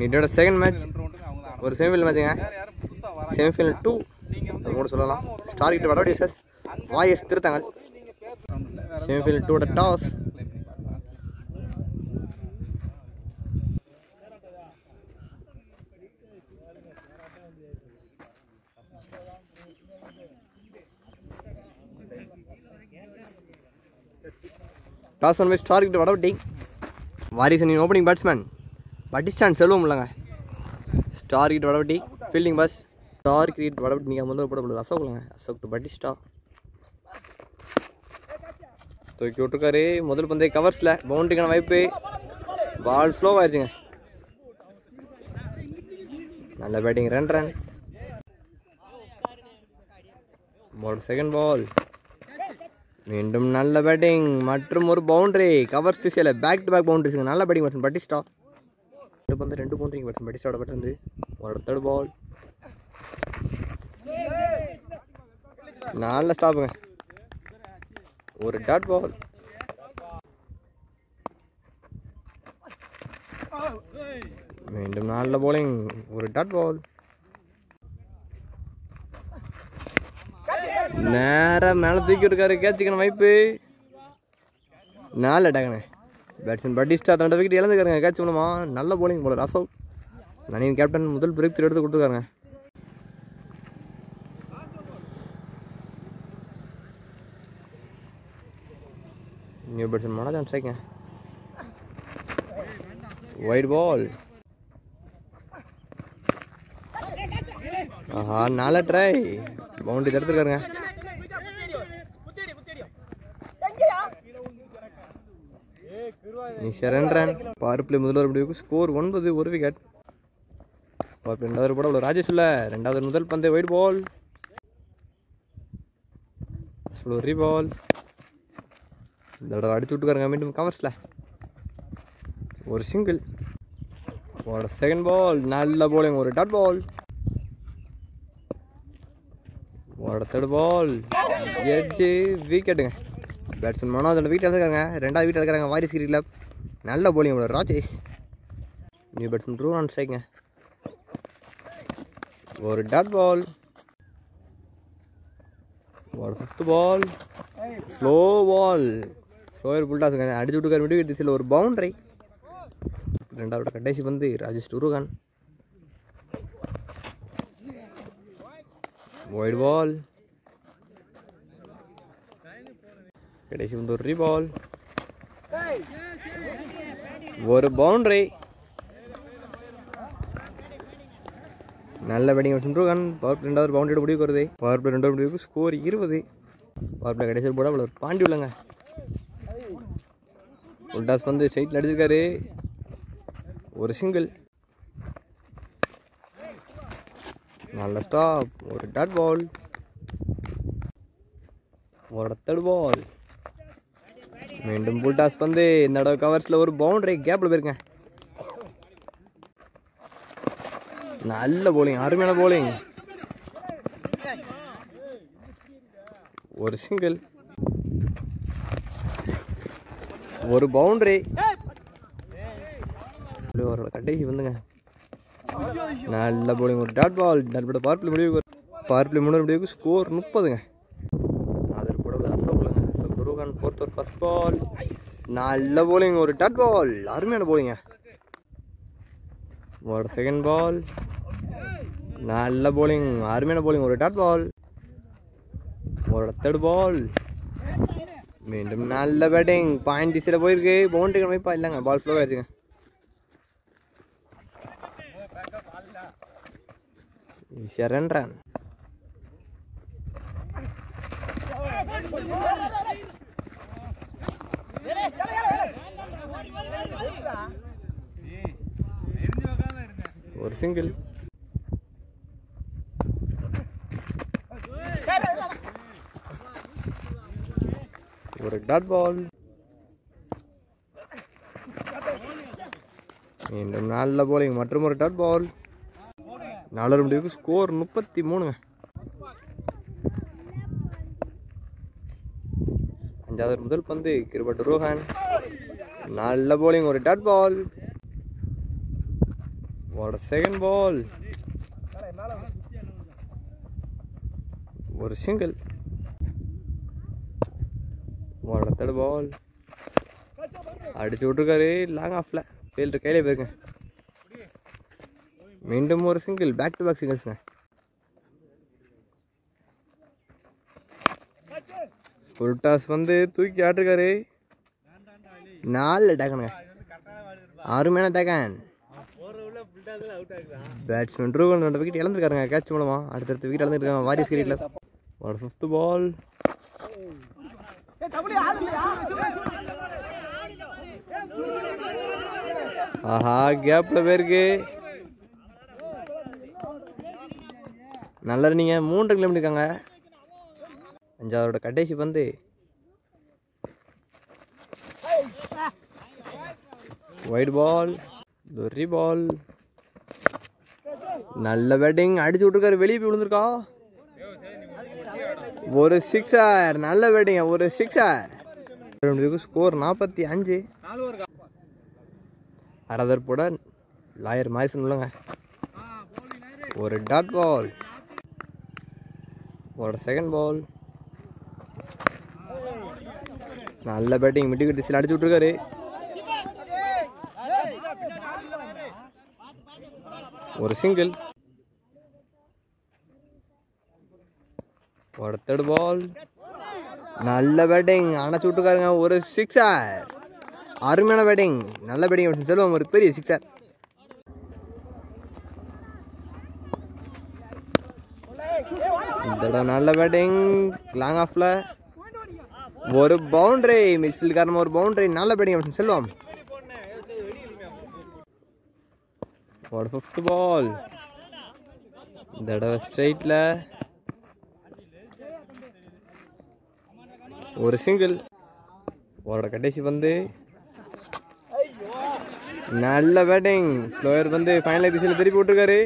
இதோட second match ஒரு semifinal மேட்சுங்க. செமிஃபைனல் 2 கூட சொல்லலாம். ஸ்டார் கிட்ட வடவடி விசஸ் வாய்ஸ் Thiruthangal. Semifinal 2 toss. Toss won by star கிட்ட வடவட்டி. வாரிஸ் அணியின் ஓப்பனிங் பேட்ஸ்மேன் பட்டிஸ்டான் செல்வம் இல்லைங்க. ஸ்டார் கிட்ட வடவட்டி ஃபீல்டிங் பஸ். ஸ்டார் கிரிக்கெட் வடவட்டி நீங்கள் முதல்ல போடப்படுது அசோக் இல்லைங்க. அசோக் டு பட்டிஸ்டா தூக்கி விட்டுருக்காரு. முதல் பந்தை கவர்ஸில் பவுண்டரிக்கான வாய்ப்பு. பால் ஸ்லோவாகிடுச்சுங்க. நல்ல பேட்டிங் 2 ரன். செகண்ட் பால் மீண்டும் நல்ல பேட்டிங் மற்றும் ஒரு பவுண்டரி. கவர்ஸ் திசையில் பேக் டு பேக் பவுண்டரிஸுங்க. நல்ல பேட்டிங் பேட்ஸ்மேன் பட்டிஸ்டா. வந்து 2 பவுண்டரிங் பேட்ஸ்மேன் பட்டிஸ்டாவோட பேட் வந்து ஒரு தேர்ட் பால். நல்ல ஸ்டாப்புங்க. ஒரு டாட் பால். மீண்டும் நல்ல bowling. ஒரு டாட் பால். நேரம் மேலே தூக்கி விட்டுருக்காரு. கேட்சுக்கான வாய்ப்பு. நாலு அட்டாக்குங்க. பேட்ஸ்மேன் பட்டிஸ்டா 2 விக்கெட் இழந்துக்காருங்க. கேட்ச் பண்ணுமா. நல்ல bowling போலர் அசோக். நனியின் கேப்டன் முதல் பிரேக் த்ரூ எடுத்து கொடுத்துருக்காருங்க. நியூ பேட்ஸ்மேன் மனோஜ் ஸ்ட்ரைக்குங்க. Wide ball. ஆஹா நல்ல ட்ரை. பவுண்டரி தடுத்துருக்காருங்க. ரன். பவர் பிளே முதல் முடிவுக்கு ஸ்கோர் 9. ஒரு விக்கெட். ரெண்டாவது போட ராஜேஷ் இல்ல. ரெண்டாவது முதல் பந்து வைட் பால். ஸ்லோரி பால். இந்த தடவை அடிச்சு விட்டுக்காருங்க. மீண்டும் கவர்ஸ்ல ஒரு சிங்கிள். Second ball. நல்ல bowling. ஒரு dot ball. Third ball. Edge விக்கெட்டுங்க. பேட்ஸ்மேன் மனோஜ் விக்கெட் எடுத்துக்காங்க. 2வது விக்கெட் எடுக்கிறாங்க வாரிஸ் கிரிக்கெட்ல. நல்ல bowling ராஜேஷ். நியூ பேட்ஸ்மேன் ட்ரூ ஆன் ஸ்ட்ரைக்குங்க. ஒரு dot ball. Fifth ball. Slow ball. Slower புல்டாஸுங்க. அடிச்சு விட்டுக்கார். மிடில் திசையில் ஒரு பவுண்டரி. 2வது கடைசி பந்து ராஜேஷ் டுருகான். வைட் பால். கடைசி வந்து ஒரு ரீபால். ஒரு பவுண்டரி. நல்ல பேட்டிங் டுருகான். பவர் பிளே 2வது பவுண்டரி முடிவுக்கு வருது. பவர் பிளே 2வது முடிவுக்கு ஸ்கோர் 20. பவர் பிளே கடைசி போட ஒரு பாண்டி உள்ளங்க. உல்டாஸ் வந்து ஸ்ட்ரைட்டில் அடிச்சிருக்காரு. ஒரு சிங்கிள். நல்ல ஸ்டாப். ஒரு டாட் பால். ஒரு தேர்ட் பால். மீண்டும் புல்டாஸ் பந்து. இந்த தடவை கவர்ஸில் ஒரு பவுண்டரி. கேப்பில் போயிருங்க. நல்ல bowling. அருமையான bowling. ஒரு சிங்கிள். ஒரு பவுண்டரி. கடைசி வந்துங்க. நல்ல bowling. ஒரு டாட் பால். பவர் பிளே முடிவுக்கு. பவர் பிளே 3 முடிவுக்கு ஸ்கோர் 30ங்க. அதில் கூட அசோக் குருகான் 4th ஓவர் ஃபர்ஸ்ட் பால். நல்ல bowling. ஒரு டாட் பால். அருமையான bowling. ஒரு செகண்ட் பால். நல்ல bowling. அருமையான bowling. ஒரு டாட் பால். ஒரு தேர்ட் பால். மீண்டும் நல்ல பேட்டிங். பாயிண்ட் திசையில் போயிருக்கு. பவுண்டரி அமைப்பா இல்லைங்க. பால் ஸ்லோவாக ஆயிடுச்சுங்க. ரன். ஒரு சிங்கிள். ஒரு டாட் பால். மீண்டும் நல்ல bowling. மற்றும் ஒரு டாட் பால். 4 முடிவுக்கு ஸ்கோர் 33. 5வது முதல் பந்து கிருபட் ரோஹன். நல்ல bowling. ஒரு dot ball. What a second ball. What a single. What a third ball. அடிச்சு விட்டுருக்காரு லாங் ஆஃப்ல ஃபீல்டு கையிலே போயிருங்க. மீண்டும் ஒரு சிங்கிள், பேக் டு பேக் சிங்கிள்ஸுங்க. புல்டாஸ் வந்து தூக்கி ஆட்டிருக்காரு. 4 டேக்கனுங்க, அருமையான டேக்கன். பேட்ஸ்மேன் ரூகன் 2 விக்கெட் இழந்துருக்காருங்க கேட்ச் மூலமா. அடுத்தடுத்த விக்கெட் இழந்துருக்காங்க வாரியஸ் கிரிக்கெட்ல. ஒரு 5th பால். ஆஹா, கேப்ல போயிருக்கு. நல்ல ரன்னிங்க, 3 ரன் இருக்காங்க. 5ஆவதோட கடைசி பந்து. ஒயிட் பால், லொரி பால். நல்ல பேட்டிங், அடிச்சு விட்டுருக்காரு, வெளியே போய் விழுந்திருக்கா. ஒரு 6. நல்ல பேட்டிங், ஒரு 6. ஸ்கோர் 45. அரதர்போட லாயர் மாரிசன் உள்ளங்க. ஒரு டாட் பால். ஒரு செகண்ட் பால். நல்ல பேட்டிங், மிட் விக்கெட் டிஸ்ல அடிச்சு விட்டுருக்காரு. ஒரு சிங்கிள். ஒரு தேர்ட் பால். நல்ல பேட்டிங், அணைச்சு விட்டுருக்காருங்க. ஒரு 6. அருமையான பேட்டிங், நல்ல பேட்டிங் செல்வம், ஒரு பெரிய 6. இந்த நல்ல பேட்டிங் லாங் ஆஃப்ல. ஒரு பவுண்டரி, மிஸ்ஃபீல்ட் காரணமா ஒரு பவுண்டரி. நல்ல பேட்டிங் செல்வம். ஒரு 5th பால். இந்த தடவை ஸ்ட்ரைட்ல ஒரு சிங்கிள். ஒரு கடைசி வந்து நல்ல பேட்டிங். ஸ்லோயர் வந்து ஃபைனல் திசையில் திருப்பி விட்டுருக்காரு.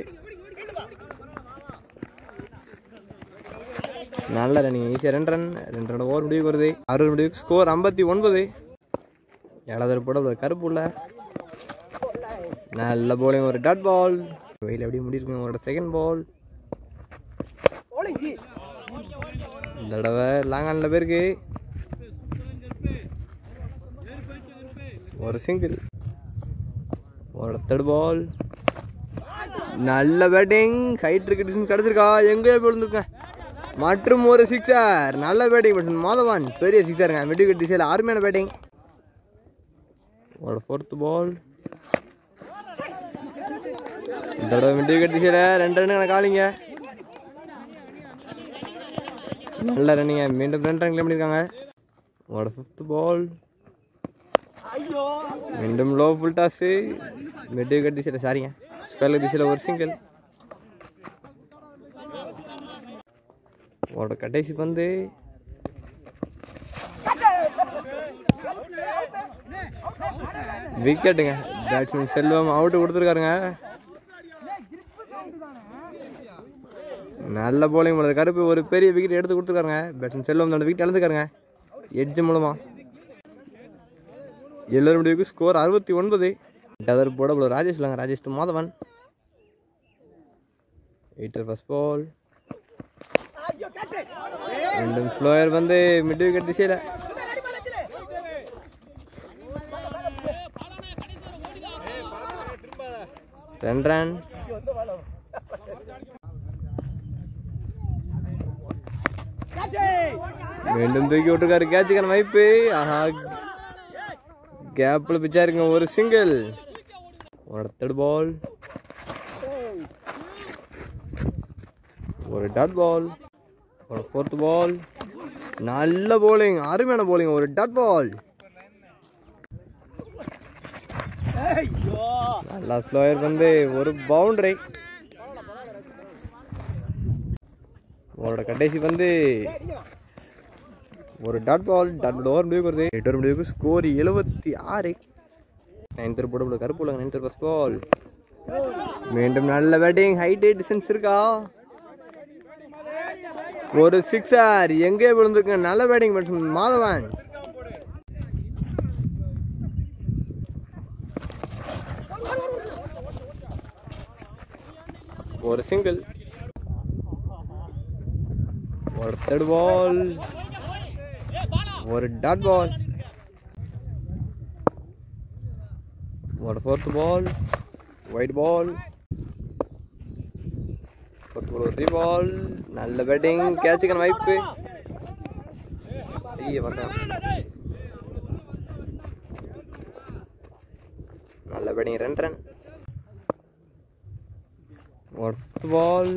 நல்ல ரன்னிங், ஈஸியாக 2 ரன். 2 ரன் ஓவர் முடிவுக்கு வருது. 60 முடிவுக்கு ஸ்கோர் 59. 7வது போட கருப்பு உள்ள. நல்ல போலிங், ஒரு டாட் பால். வெயில் எப்படி முடியிருக்குங்க. அவரோட செகண்ட் பால். இந்த தடவை லாங் ஆன்ல போயிருக்கு. ஒரு சிங்கிள். ஒரு தேர்ட் பால். நல்ல பேட்டிங், ஹைட் கிரிக்கெட் கிடைச்சிருக்கா, எங்கேயோ போயிருந்துருக்கேன். மற்றும் ஒரு 6. நல்ல பேட்டிங் மாதவன், பெரிய 6ங்க. மிட் விக்கெட் திசையில் அருமையான பேட்டிங். ஒரு 4th பால். இந்த தடவை மிட் விக்கெட் திசையில் 2 ரன் காலிங்க. நல்ல ரன்னிங்க, மீண்டும் 2 ரன் கிளைம் பண்ணியிருக்காங்க. ஒரு 5th பால். மீண்டும் low full toss. Mid wicket திசையில், சாரிங்க, ஸ்கொயர் திசையில் ஒரு சிங்கிள். ஒரு கடைசி பந்து. விக்கெட்டுங்க. பேட்ஸ்மேன் செல்வம் அவுட் கொடுத்துருக்காருங்க. நல்ல போலிங் பண்ணுறது கருப்பு, ஒரு பெரிய விக்கெட் எடுத்து கொடுத்துருக்காருங்க. பேட்ஸ்மேன் செல்வம் 2 விக்கெட் இழந்துக்காருங்க எட்ஜ் மூலமா. 7 முடிவுக்கு ஸ்கோர் 69. 8வது போட ராஜேஷ் இல்லைங்க, Rajesh to Madhavan. 8th first பால். மீண்டும் ஸ்லோயர் வந்து மிட் விக்கெட் திசையில். Run run. மீண்டும் தூக்கி விட்டுருக்காரு, கேட்சுக்கான வாய்ப்பு. ஆஹா, கேப்ல பிச்சா இருக்குங்க. ஒரு சிங்கிள். ஒரு தேர்ட் பால். ஒரு டாட் பால். ஒரு 4th பால். நல்ல போலிங், அருமையான போலிங், ஒரு டாட் பால். நல்லா ஸ்லோயர் வந்து ஒரு பவுண்டரி. ஒரு கடைசி வந்து ஒரு dot ball. Dot ball over முடிவுக்கு வருது. 8 முடிவுக்கு ஸ்கோர் 76. 9th போட கருப்பு உள்ளங்க. 9th ஃபர்ஸ்ட் பால். மீண்டும் நல்ல பேட்டிங், ஹைட் டிஸ்டன்ஸ் இருக்கா. ஒரு 6. எங்கே விழுந்திருக்கு. நல்ல பேட்டிங் பேட்ஸ்மேன் மாதவன். ஒரு சிங்கிள். ஒரு தேர்ட் பால். ஒரு டாட் பால். ஒரு ஃபோர்த் பால். White ball. ஒரு ரீ பால். நல்ல பேட்டிங். கேட்சுக்கான வாய்ப்பு. ஐயா வந்தான். நல்ல பேட்டிங். 2 ரன். ஒரு ஃபிஃப்த் பால்.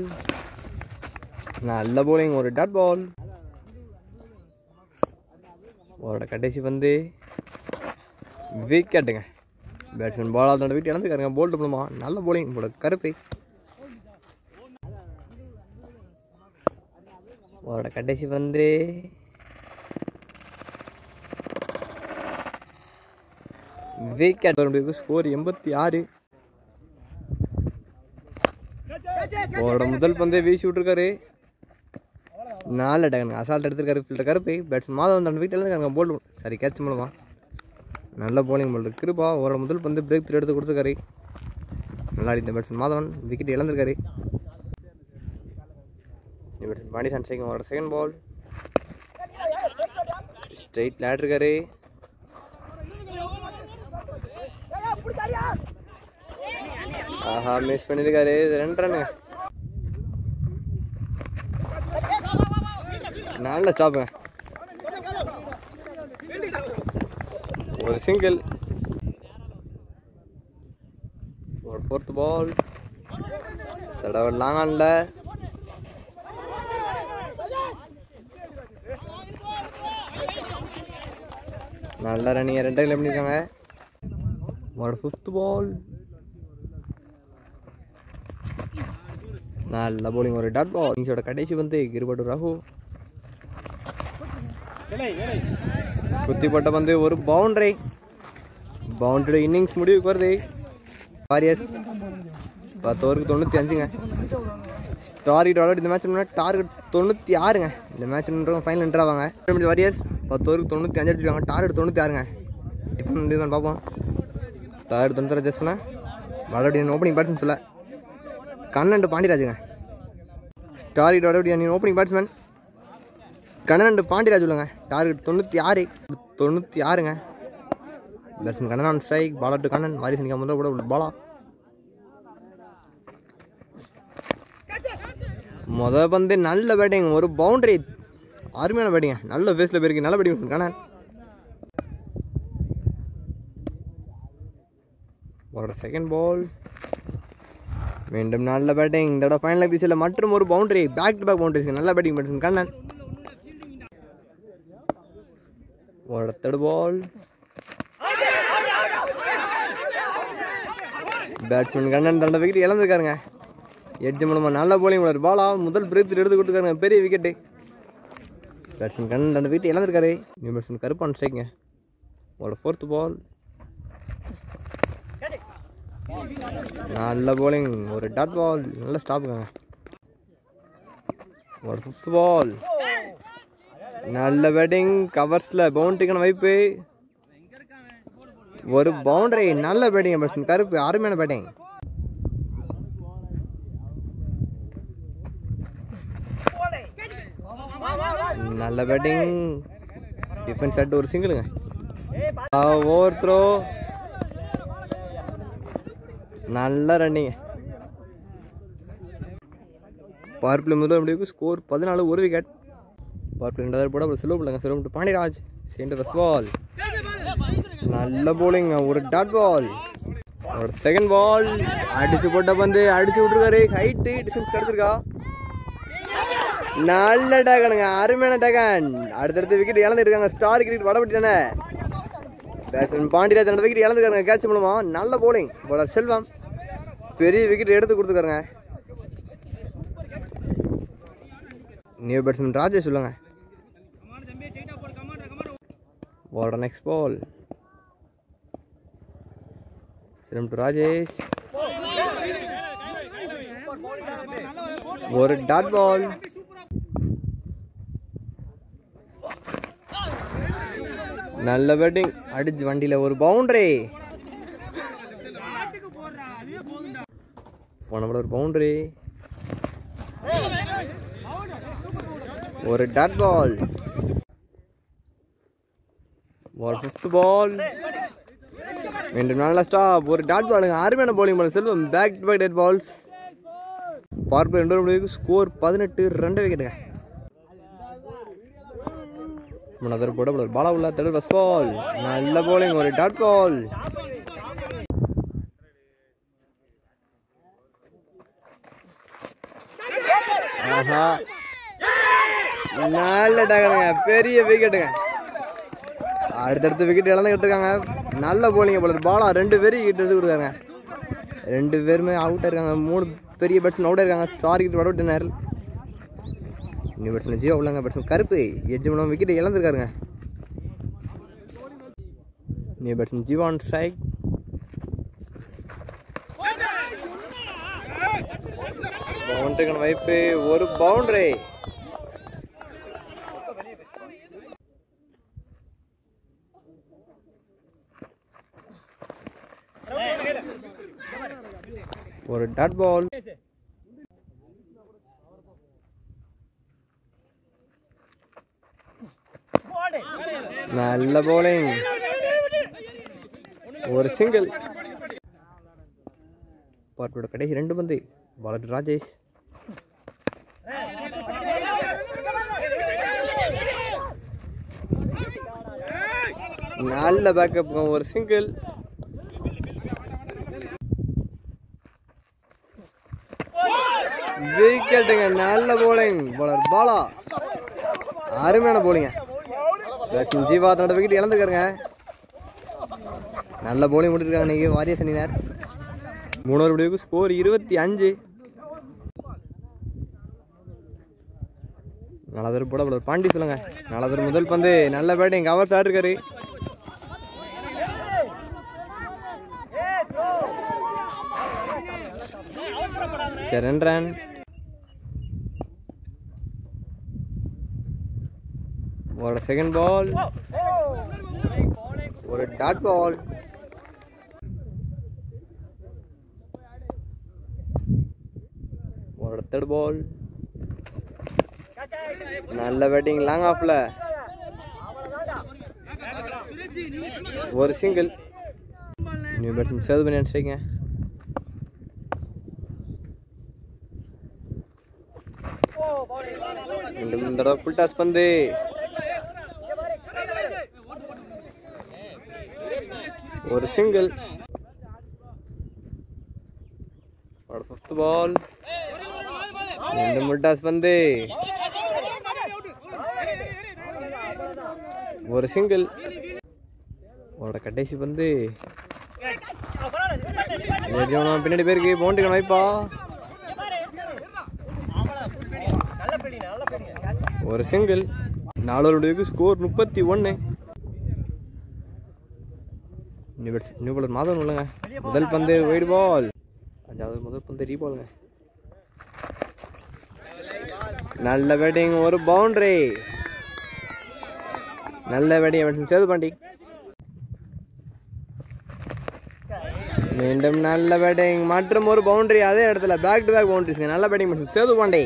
நல்ல போலிங். ஒரு டாட் பால். ஒரு கடைசி வந்து விக்கெட்டுங்க. பேட்ஸ்மேன் பால் அதோட வீட்டு இழந்துக்காருங்க. போல்ட் பண்ணுமா. நல்ல போலிங். போட கருப்பை. ஒரு கடைசி வந்து விக்கெட். ஸ்கோர் 86. அவரோட முதல் பந்தே வீசி விட்டுருக்காரு. 4 டக்குனு அசால்ட் எடுத்துருக்காரு. ஃபில்டர் கருப்பை. பேட்ஸ்மேன் மாதவன் தன் வீட்டில் இருக்காங்க. போல்டு சரி கேட்ச் மூலமா நல்ல போலிங் போல்டர் கிருபா. அவரோட முதல் பந்து பிரேக் த்ரூ எடுத்து கொடுத்துருக்காரு. நல்லா இந்த பேட்ஸ்மேன் மாதவன் விக்கெட் இழந்திருக்காரு. பேட்ஸ்மேன் பாண்டிசான் சேகம் அவரோட செகண்ட் பால். ஸ்ட்ரைட் லேட்ருக்காரு. ஆஹா மிஸ் பண்ணிருக்காரு. 2 ரன்னுங்க. நல்ல ஸ்டாப்புங்க. ஒரு சிங்கிள். ஒரு ஃபோர்த் பால். தடவை லாங் ஆன்ல. நல்ல ரன்னிங்க. 2 ரன் பண்ணியிருக்காங்க. ஒரு ஃபிஃப்த் பால். நல்ல போலிங். ஒரு டாட் பால். இன்னிங்ஸோட கடைசி வந்து கிருபட்டு ராகு. குத்தி போட்ட பந்து ஒரு பவுண்டரி. பவுண்டரி இன்னிங்ஸ் முடிவுக்கு வருது. வாரியர்ஸ் 10 ஓவருக்கு 95ங்க. டார்கெட் ஆல்ரெடி இந்த மேட்ச் டார்கெட் 96ங்க. இந்த மேட்ச் ஃபைனல் என்ட்ராவாங்க. வாரியர்ஸ் 10 ஓவருக்கு 95 அடிச்சிருக்காங்க. டார்கெட் 96ங்க. டிஃபன் தான் பார்ப்போம். டார்கெட் 96 அட்ஜஸ்ட் பண்ண மறுபடியும் ஓப்பனிங் பேட்ஸ்மேன் சொல்ல கண்ணன் பாண்டியராஜுங்க. Target already opening batsman Kannan Pandiyaraj இல்லைங்க. டார்கெட் 96ங்க. Batsman Kannan on strike. Bowler to Kannan. வாரிசு நிற்க முதல்ல கூட பாலா. முதல் பந்து நல்ல பேட்டிங். ஒரு பவுண்டரி. அருமையான பேட்டிங்க. நல்ல ஃபேஸில் போயிருக்கு. நல்ல பேட்டிங் கண்ணன். ஒரு செகண்ட் பால். மீண்டும் நல்ல பேட்டிங். இதோட ஃபைனல் திசையில் மற்றும் ஒரு boundary. Back to back boundaries. நல்ல பேட்டிங் பேட்ஸ்மேன் கண்ணன். ஒரு தேர்ட் பால். பேட்ஸ்மேன் கண்ணன் தன்னோட விக்கெட் இழந்திருக்காருங்க. எட்ஜ் மூலமா நல்ல போலிங். ஒரு பாலா முதல் பிரேக் எடுத்து கொடுத்துருக்காருங்க. பெரிய விக்கெட்டு. பேட்ஸ்மேன் கண்ணன் தன்னோட விக்கெட் இழந்திருக்காரு. நியூ பேட்ஸ்மேன் கருப்பான் ஸ்ட்ரைக்குங்க. ஒரு ஃபோர்த் பால். நல்ல போலிங். ஒரு டாட் பால். நல்ல ஸ்டாப்புங்க. ஒரு ஃபிஃப்த் பால். நல்ல பேட்டிங். கவர்ஸில் பவுண்டரிக்கான வாய்ப்பு. ஒரு பவுண்டரி. நல்ல பேட்டிங் பேட்ஸ்மேன் கருப்பு. அருமையான பேட்டிங். நல்ல பேட்டிங். டிஃபென்ஸ் ஆட்டு ஒரு சிங்கிளுங்க. Over throw. நல்ல ரன்னிங். பவர் பிளே முதல் முடிவுக்கு ஸ்கோர் 14. ஒரு விக்கெட். பவர் பிளே 2 போட ஸ்லோ பிள்ளைங்க. ஸ்லோ பாண்டியராஜ் சென்டர் பால். நல்ல போலிங். ஒரு டாட் பால். ஒரு செகண்ட் பால். அடிச்சு போட்ட பந்து அடிச்சு விட்டுருக்காரு. ஹைட்டு டிஸ்டன்ஸ் கிடைச்சிருக்கா. நல்ல டேகனுங்க. அருமையான டேகன். அடுத்தடுத்து விக்கெட் இழந்துருக்காங்க. ஸ்டார் கிரிக்கெட் வடப்பட்டானே. பேட்ஸ்மேன் பாண்டியராஜ் ரெண்டு விக்கெட் இழந்துருக்காருங்க. கேட்ச் மூலமா நல்ல போலிங். போலர் செல்வம் பெரிய விக்கெட் எடுத்து கொடுத்துருக்காருங்க. நியூ பேட்ஸ்மேன் ராஜேஷ் சொல்லுங்க. Bowler next ball. சிரம் டு ராஜேஷ். ஒரு டாட் பால். நல்ல பேட்டிங். அடிச்சு வண்டியில் ஒரு பவுண்டரி. போன ஒரு பவுண்டரி. ஒரு டாட் பால். ஒரு 5th பால். மீண்டும் நல்ல ஸ்டாப். ஒரு டாட் பாலுங்க. அருமையான பவுலிங் பண்ண Selvam. Back to back dead balls. பார்ப்பர் 2 ஓவருக்கு ஸ்கோர் 18, 2 விக்கெட்டுங்க. முன்னதர் போட பாலா உள்ள தேர்ட் ஃபர்ஸ்ட் பால். நல்ல பவுலிங். ஒரு டாட் பால். ஆஹா, நல்ல டகருங்க. பெரிய விக்கெட்டுங்க. அடுத்தடுத்த விக்கெட் இழந்துகிட்டு இருக்காங்க. நல்ல போலிங்க போல. பாலா 2 பேரும் விக்கெட் எடுத்து கொடுத்தாங்க. 2 பேருமே அவுட்டாக இருக்காங்க. 3 பெரிய பேட்ஸ்மேன் அவுட்டாக இருக்காங்க. ஸ்டார் விக்கெட் வட விட்டுனார். இன்னும் பேட்ஸ்மேன் ஜியோ உள்ளாங்க. பேட்ஸ்மேன் கருப்பு எட்ஜ் மூலம் விக்கெட் இழந்திருக்காருங்க. New batsman Jeevan strike. பவுண்டரிக்கான வாய்ப்பு. ஒரு பவுண்டரி. ஒரு டாட் பால். நல்ல பவுலிங். ஒரு சிங்கிள். பார்ப்போட கடைசி 2 பந்து. பாலர் ராஜேஷ். நல்ல பேக்கப். ஒரு சிங்கிள். விக்கெட்டுங்க. நல்ல போலிங். பாலர் பாலா அருமையான போலிங்க. பேட்ஸ்மேன் ஜீவா தன்னோட விக்கெட் இழந்திருக்காருங்க. நல்ல போலிங் முடிச்சிருக்காங்க இன்னைக்கு வாரியர்ஸ் அணியினர். 3 ஓவருக்கு ஸ்கோர் 25. நாலாவது போட பாலர் பாண்டி சொல்லுங்க. நாலாவது முதல் பந்து. நல்ல பேட்டிங். கவர் ஸ்டார் இருக்காரு. சரி, 2 ரன். ஒரு செகண்ட் பால். ஒரு டாட் பால். ஒரு தேர்ட் பால். நல்ல பேட்டிங். லாங் ஆஃப்ல ஒரு சிங்கிள். நியூ பேட்ஸ்மேன் சேவ் பண்ணி அடிச்சிங்க. இந்த தடவை ஃபுல் டாஸ் பந்து. ஒரு சிங்கிள். ஒரு 5th பால். இந்த ஃபுல் டாஸ் பந்து. ஒரு சிங்கிள். அவரோட கடைசி பந்து. பின்னாடி பேருக்கு பவுண்டரி வாய்ப்பா. ஒரு சிங்கிள். 4 ஓவருக்கு ஸ்கோர் 31. நியூ பாலர் மாதவன் உள்ளங்க. முதல் பந்து வைட் பால். 5வது முதல் பந்து ரீபாலுங்க. நல்ல பேட்டிங். ஒரு பவுண்டரி. நல்ல பேட்டிங். சேது பாண்டி. மீண்டும் நல்ல பேட்டிங். மற்றும் ஒரு பவுண்டரி. அதே இடத்துல பேக் டு பேக் பவுண்டரிஸ். நல்ல பேட்டிங். சேது பாண்டி.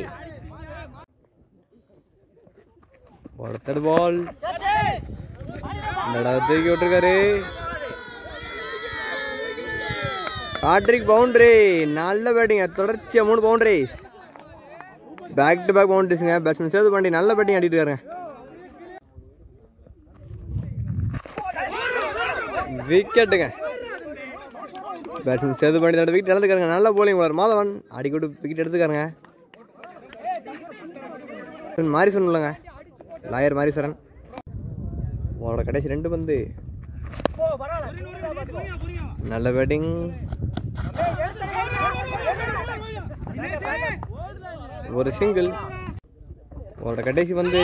ஒரு தேர்ட் பால். தூக்கி விட்டுருக்காரு. Hattrick boundary. நல்ல பேட்டிங். தொடர்ச்சியா 3 பவுண்டரிஸ். பேக் டு பேக் பவுண்டரிஸ்ங்க. பேட்ஸ்மேன் சேது பாண்டி நல்ல பேட்டிங் ஆடிட்டு இருக்காருங்க. விக்கெட்டுங்க. பேட்ஸ்மேன் சேது பாண்டி விக்கெட் இழந்துக்காருங்க. நல்ல போலிங் பாலர் மாதவன் அடிக்கடி விக்கெட் எடுத்துக்காருங்க. மாரிசன் உள்ளங்க. லாயர் மாரிசரன். அவரோட கடைசி 2 பந்து. நல்ல பேட்டிங். ஒரு சிங்கிள். அவரோட கடைசி பந்து.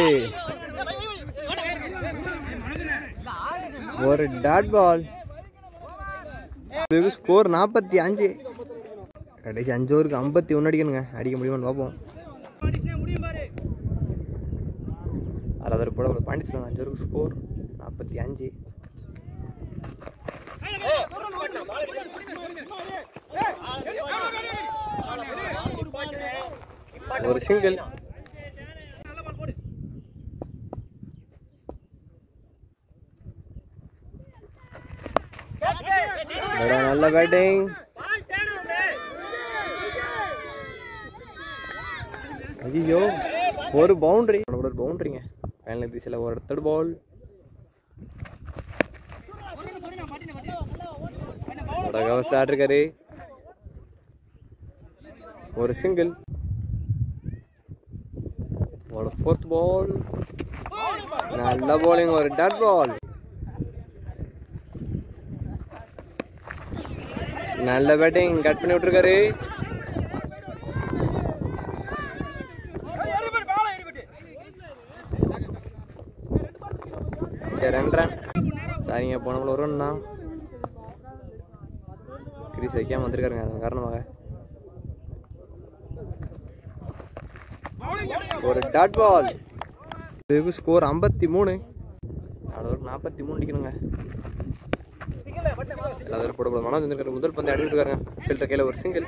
ஒரு டாட் பால். ஸ்கோர் 45. கடைசி 5 ஓவருக்கு 51 அடிக்கணுங்க. அடிக்க முடியுமான்னு பார்ப்போம். 6வது போட பாண்டிச்சேரி 5 ஓவருக்கு ஸ்கோர் 45. ஒரு சிங்கிள். நல்ல பேட்டிங். ஐயோ ஒரு பவுண்டரி, ஒரு பவுண்டரிங்க. ஃபைனல் திசையில் ஒரு தேர்ட் பால். இருக்காரு. ஒரு சிங்கிள். ஒரு ஃபோர்த் பால். நல்ல bowling, ஒரு டாட் பால். நல்ல பேட்டிங், கட் பண்ணி விட்டுருக்காரு. சரி 2 ரன். சரிங்க, போனவங்கள ஒரு ரன் தான். கிரீஸ் வைக்காம வந்திருக்காருங்க, அதன் காரணமாக ஒரு டாட் பால். ஸ்கோர் 53. 43 அடிக்கணுங்க. எல்லாரும் போட மனம் வந்துருக்காரு. முதல் பந்து அடிச்சுட்டு இருக்காங்க. ஃபில்டர் கையில் ஒரு சிங்கிள்.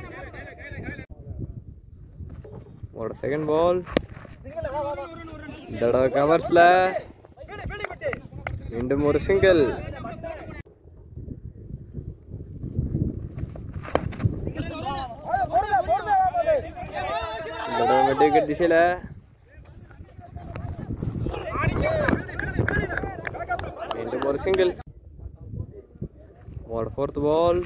ஒரு செகண்ட் பால். இந்த தடவை கவர்ஸ்ல மீண்டும் ஒரு சிங்கிள். விக்கெட் திசையில மீண்டும் ஒரு சிங்கிள். ஒரு ஃபோர்த் பால்.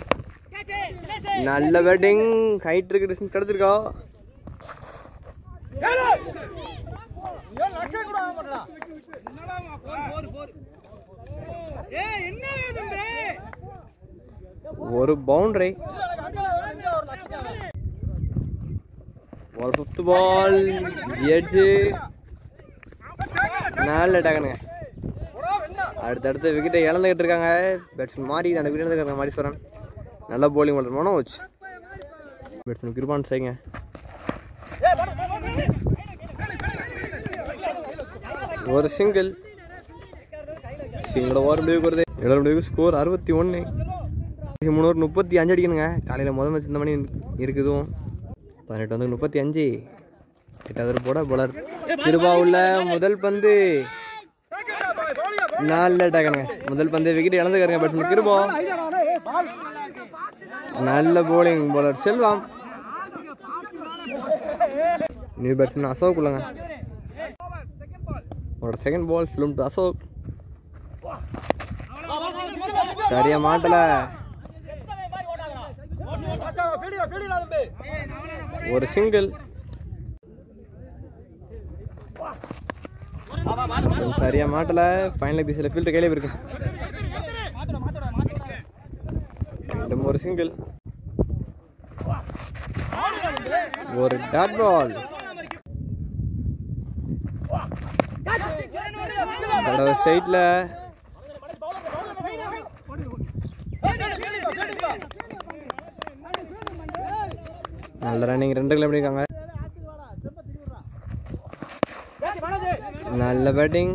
நல்ல பேட்டிங், ஹைட் இருக்கு, டிஸ்டன்ஸ் கிடைச்சிருக்கா. ஒரு பவுண்டரி. ஒரு ஃபிஃப்த் பால். எட்ஜ். நல்ல டக்குனுங்க. அடுத்தடுத்து விக்கெட்டை இழந்துகிட்டு இருக்காங்க. பேட்ஸ்மேன் மாறி அந்த விக்கெட் இழந்துருக்காங்க. மாரீஸ்வரன் நல்ல போலிங் பண்ணுற மனோஜ். பேட்ஸ்மேன் கிருபான் செய்யுங்க. ஒரு சிங்கிள். சிங்கிளோட ஓவர் முடிவுக்கு வருது. எல்லாரும் முடிவுக்கு ஸ்கோர் 61. 3 over 35 அடிக்கணுங்க. காலையில் முதல் மேட்ச் இந்த மணி இருக்குதும். 18 வந்து 35. 8வது போட போலர் கிருபா உள்ள முதல் பந்து. நல்ல டக்குங்க. முதல் பந்து விக்கெட் இழந்துக்காருங்க பேட்ஸ்மேன் கிருபா. நல்ல bowling bowler Selvam. New batsman Ashok உள்ளங்க. ஒரு செகண்ட் பால். ஸ்லும் டு அசோக். சரியா மாட்டல. ஒரு சிங்கிள். சரியா மாட்டல. ஃபைனல் திசையில் ஃபீல்டர் கையில இருக்கு. மீண்டும் ஒரு சிங்கிள். ஒரு டாட் பால். சைட்ல நல்ல ரன்னிங். 2 கிலோ பண்ணிருக்காங்க. நல்ல பேட்டிங்.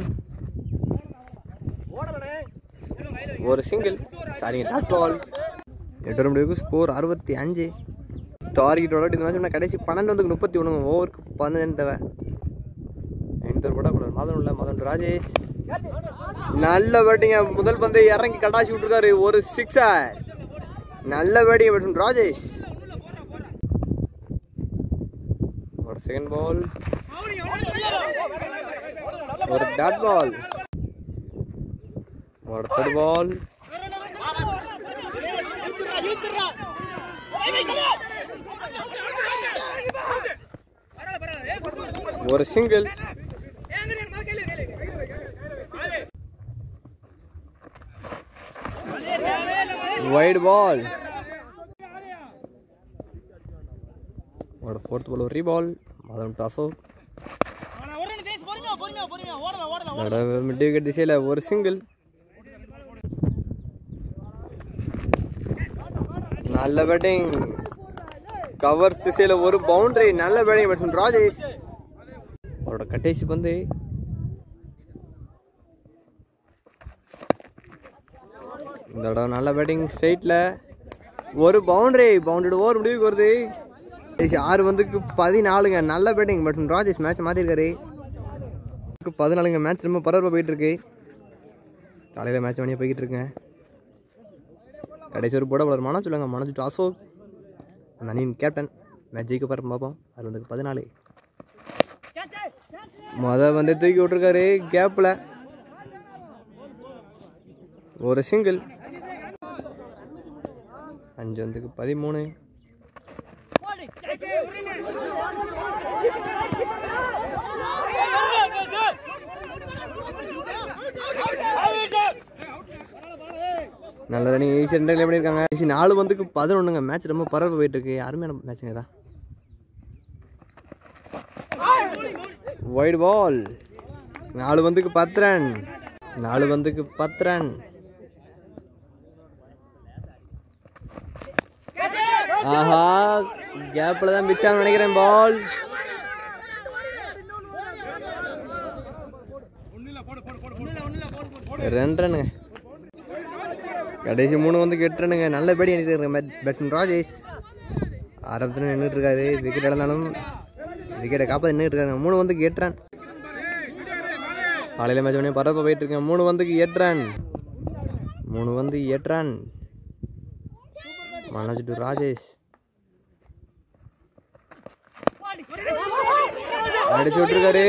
ஒரு சிங்கிள். சாரிங்க, டாட் பால். 8 முடிவுக்கு ஸ்கோர் 65. டார்கெட்டோட இந்த மேட்ச் கடைசி 12 வந்து 31. ஓவருக்கு 15 தேவை. மாதம் உள்ள மாதம் ராஜேஷ். நல்ல பேட்டிங்க. முதல் பந்தை இறங்கி கட்டாசி விட்டுருக்காரு. ஒரு 6. நல்ல பேட்டிங் ராஜேஷ். ஒரு செகண்ட் பால். ஒரு டாட் பால். ஒரு தேர்ட் பால். ஒரு சிங்கிள். வைட் பால். ஒரு ஃபோர்த் பால். ஒரு ரீபால். மதம் டாஸோ. மிட் விக்கெட் திசையில் ஒரு சிங்கிள். நல்ல பேட்டிங். கவர் திசையில் ஒரு பவுண்டரி. நல்ல பேட்டிங் பேட்ஸ்மேன் ராஜேஷ். அவரோட கடைசி பந்து. இந்த தடவை நல்ல பேட்டிங். ஸ்ட்ரைட்ல ஒரு பவுண்டரி. பவுண்டரி ஓவர் முடிவுக்கு வருது. 6 பந்துக்கு 14ங்க. நல்ல பேட்டிங். பட் ராஜேஷ் மேட்ச் மாற்றிருக்காரு. 14ங்க. மேட்ச் ரொம்ப பரபரப்பாக போயிட்டுருக்கு. காலையில் மேட்ச் மணியாக போய்கிட்டு இருக்குங்க. கடைசி ஒரு போட வளர் மனோஜ் சொல்லுங்க. மனோஜ் டு அசோக் அந்த அணியின் கேப்டன். மேட்ச் ஜெயிக்க பாரு பார்ப்போம். 6 14. வந்து தூக்கி விட்டுருக்காரு கேப்பில். ஒரு சிங்கிள். 5 13. நல்ல ரன்னிங். ஈஸி 2 பண்ணியிருக்காங்க. ஈஸி 4 பந்துக்கு 11ங்க. மேட்ச் ரொம்ப பரவாயில்ல போயிட்டு இருக்கு. அருமையான மேட்சுங்க தான். Wide ball. 4 பந்துக்கு 10 ரன். 4 பந்துக்கு 10 ரன். ஆஹா, கேப்ல தான் பிச்சான்னு நினைக்கிறேன். பால் 2 ரன்னுங்க. கடைசி 3 பந்துக்கு 8 ரன்னுங்க. நல்ல பேடி அடிக்கிறாங்க பேட்ஸ்மேன் ராஜேஷ். ஆரம்பத்தில் நின்றுட்டு இருக்காரு. விக்கெட் இழந்தாலும் விக்கெட்டை காப்பாற்றி நின்றுட்டு இருக்காங்க. 3 பந்துக்கு 8 ரன். காலையில் மேட்ச் பண்ணி பரப்ப போயிட்டு இருக்கேன். 3 பந்துக்கு 8 ரன். 3 பந்து 8 ரன். மனோஜ் டு ராஜேஷ். அடிச்சு விட்டுருக்காரு.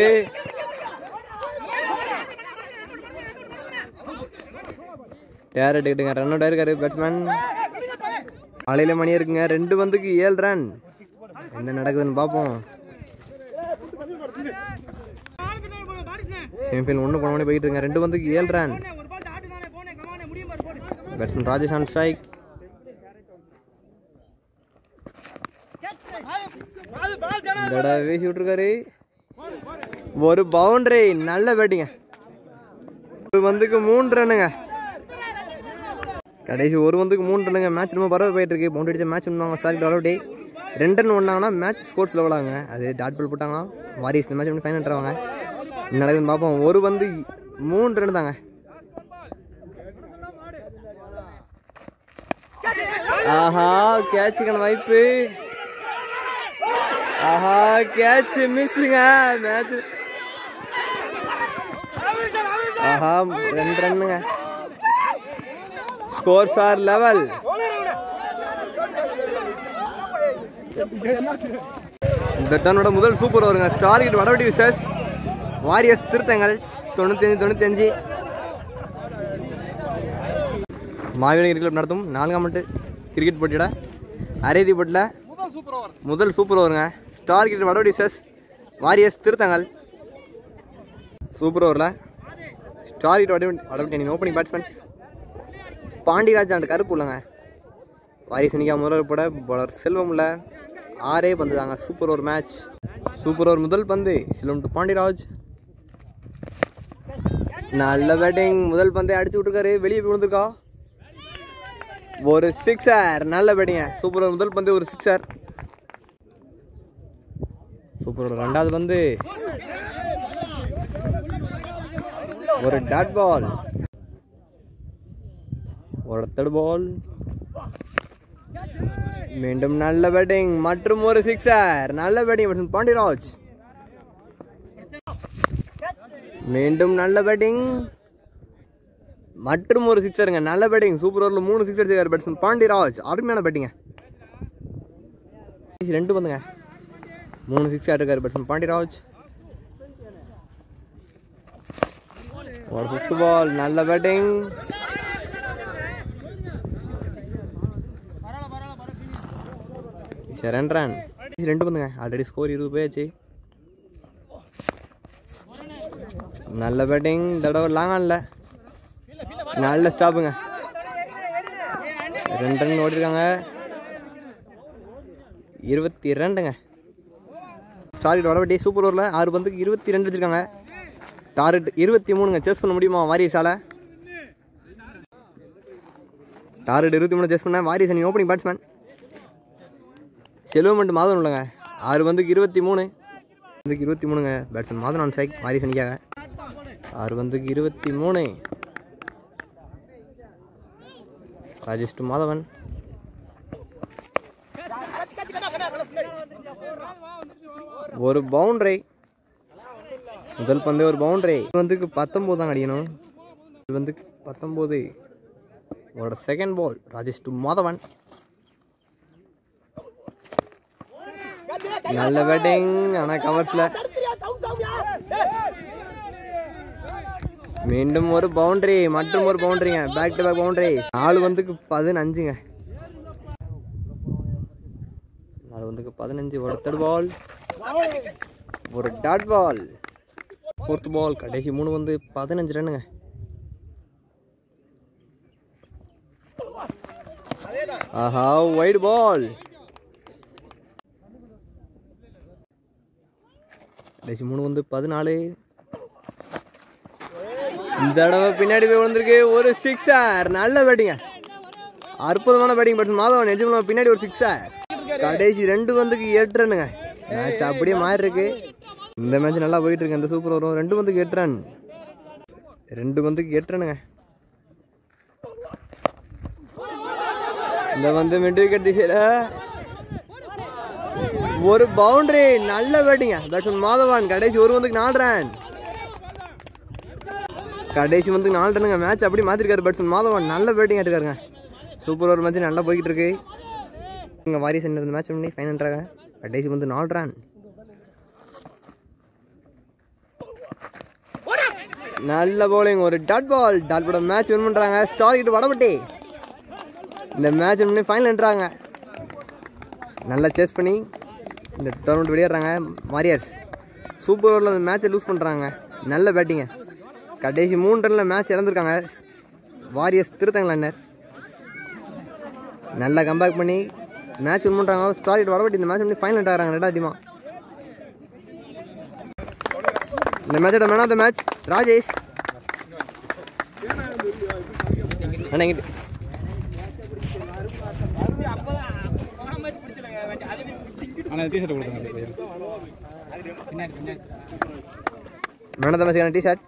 டேர் எடுக்கிட்டுங்க. ரன் அவுட் ஆயிருக்காரு பேட்ஸ்மேன். காலையில மணி இருக்குங்க. 2 பந்துக்கு 7 ரன். என்ன நடக்குதுன்னு பார்ப்போம். செமிஃபைனல் 1 போன மணி போயிட்டு இருங்க. 2 பந்துக்கு 7 run. Batsman Rajesh on strike. வீசி விட்டுருக்காரு. ஒரு பவுண்டரி. நல்ல பேட்டிங்க. 1 பந்துக்கு 3 ரன்னுங்க. கடைசி 1 பந்துக்கு 3 ரன்னுங்க. மேட்ச் ரொம்ப பரவாயில்ல போயிட்டு இருக்கு. பவுண்டரி அடிச்ச மேட்ச் ஒன்றுவாங்க. சாரி டே 2 ரன் ஒன்றாங்கன்னா மேட்ச் ஸ்கோர்ஸ் லெவலாங்க. அது டாட் பால் போட்டாங்கன்னா வாரியர்ஸ் இந்த மேட்ச் வந்து ஃபைனல் பண்ணுறாங்க. என்ன நடக்குதுன்னு பார்ப்போம். 1 பந்து 3 ரன் தாங்க. ஆஹா, கேட்சுக்கான வாய்ப்பு. ஆஹா, கேட்ச் மிஸ்ஸுங்க. மேட்ச் ஆஹா 2 ரன்னுங்க. Scores are level. இந்த டர்னோட முதல் சூப்பர் ஓவருங்க. Star kit Vadavatti vicious warriors திருத்தங்கள் 95-95. மாவீரன் கிரிக்கெட் கிளப் நடத்தும் 4ஆம் ஆண்டு கிரிக்கெட் போட்டியோட அரைதி போட்டியில் முதல் சூப்பர் ஓவருங்க. Star kit Vadavatti vicious warriors திருத்தங்கள். சூப்பர் ஓவரில் ஸ்டார் கிட் வடவட்டி அணியின் ஓப்பனிங் பேட்ஸ்மேன் பாண்டிராஜ் அண்ட் கருப்பு இல்லைங்க. வாரிஸ் இன்னைக்கு முதல் போட பவுலர் செல்வம் இல்லை. 6 பந்து தாங்க. Super over match. Super over முதல் பந்து செல்வம் டு பாண்டிராஜ். நல்ல பேட்டிங். முதல் பந்தை அடிச்சு விட்டுருக்காரு. வெளியே போய் விழுந்துருக்கா. ஒரு 6. நல்ல பேட்டிங்க. சூப்பர் ஓவர் முதல் பந்து ஒரு 6. சூப்பர் ஓவர் 2வது பந்து ஒரு டாட் பால். ஒரு 3rd பால். மீண்டும் நல்ல பேட்டிங் மற்றும் ஒரு 6. நல்ல பேட்டிங் பாண்டிராஜ். மீண்டும் நல்ல பேட்டிங் மற்றும் ஒரு 6ங்க. நல்ல பேட்டிங். சூப்பர் ஓவரில் 3 6 அடிச்சிருக்காரு பேட்ஸ்மேன் பாண்டிராஜ். அருமையான பேட்டிங்க. 2 பந்துங்க 3 6 ஆடிருக்காரு பேட்ஸ்மேன் பாண்டிராஜ். ஒரு 5th பால். நல்ல பேட்டிங். ரன் 2 பந்துங்க. ஆல்ரெடி ஸ்கோர் 20 போயாச்சு. நல்ல பேட்டிங். தடவை லாங் ஆன்ல நல்ல ஸ்டாப்புங்க. 2 ரன் ஓடிருக்காங்க. 22ங்க. ஸ்டார் வடவட்டி சூப்பர் ஓவரில் 6 பந்துக்கு 22 அடிச்சிருக்காங்க. டார்கெட் 23ங்க. சேஸ் பண்ண முடியுமா வாரியர்ஸால? டார்கெட் 23 சேஸ் பண்ண வாரியர்ஸ் அணி opening batsman Selvam and Madhavan இல்லைங்க. 6 பந்துக்கு 23. 23ங்க. Batsman Madhavan on strike Warriors அணிக்காக. 6 பந்துக்கு 23. ராஜேஷ் டு மாதவன். ஒரு பவுண்டரி. முதல் பந்தே ஒரு பவுண்டரி. வந்து 19 தான் அடிக்கணும். இது வந்து 19. ஒரு second ball. Rajesh to Madhavan. நல்ல பேட்டிங். ஆனால் கவர்ஸ்ல மீண்டும் ஒரு பவுண்டரி. மற்றும் ஒரு பவுண்டரிங்க. Back to back boundary. 4 வந்து 15ங்க. 4 வந்து 15. ஒரு தேர்ட் பால். ஒரு டாட் பால். ஃபோர்த் பால். கடைசி 3 வந்து 15 ரன்னுங்க. ஆஹா, வைட் பால். கடைசி 3 வந்து 14. இந்த தடவை பின்னாடி போய் விழுந்திருக்கு. ஒரு சிக்ஸர். நல்ல பேட்டிங்க. அற்புதமான பேட்டிங் பட் மாதவன் நிஜமா பின்னாடி ஒரு சிக்ஸர். கடைசி 2 வந்து 8 ரன்னுங்க. மேட்ச் அப்படியே மாறி இருக்கு. இந்த மேட்ச் நல்லா போயிட்டு இருக்கு. அந்த சூப்பர் வரும். 2 வந்து 8 ரன். 2 வந்து 8 ரன்னுங்க. இந்த வந்து மிட் விக்கெட் திசையில ஒரு பவுண்டரி. நல்ல பேட்டிங்க பேட்ஸ்மேன் மாதவன். கடைசி 1 வந்து 4 ரன். கடைசி வந்து 4 ரன்னுங்க. மேட்ச் அப்படி மாத்திருக்காரு பேட்ஸ்மேன் மாதவன். நல்ல பேட்டிங் ஆட்டுக்காருங்க. சூப்பர் ஓவர் மேட்ச் நல்லா போய்கிட்டு இருக்கு. இங்கே வாரியஸ் இந்த மேட்ச் பண்ணி ஃபைனல்றாங்க. கடைசி வந்து 4 ரன். நல்ல பவுலிங். ஒரு dot ball. Dot ball match win பண்ணுறாங்க. ஸ்டார் கிட்ட வடபட்டி இந்த மேட்ச் வின் பண்ணி ஃபைனல் என்றாங்க. நல்லா சேஸ் பண்ணி இந்த டோர்னமெண்ட் வெளியேறாங்க வாரியர்ஸ். சூப்பர் ஓவரில் அந்த மேட்சை லூஸ் பண்ணுறாங்க. நல்ல பேட்டிங்க. கடைசி 3 ரனில் மேட்ச் இழந்திருக்காங்க வாரியர்ஸ். திருத்தங்களாண்ணர் நல்லா கம்பேக் பண்ணி மேட்ச் வின் பண்ணுறாங்க. ஸ்டார் வடபட்டி இந்த மேட்ச் பண்ணி ஃபைனல் ஆகிறாங்க. 2வது டீமா. இந்த மேட்சோட man of the match Rajesh. அண்ணங்கிட்டு man of the match T shirt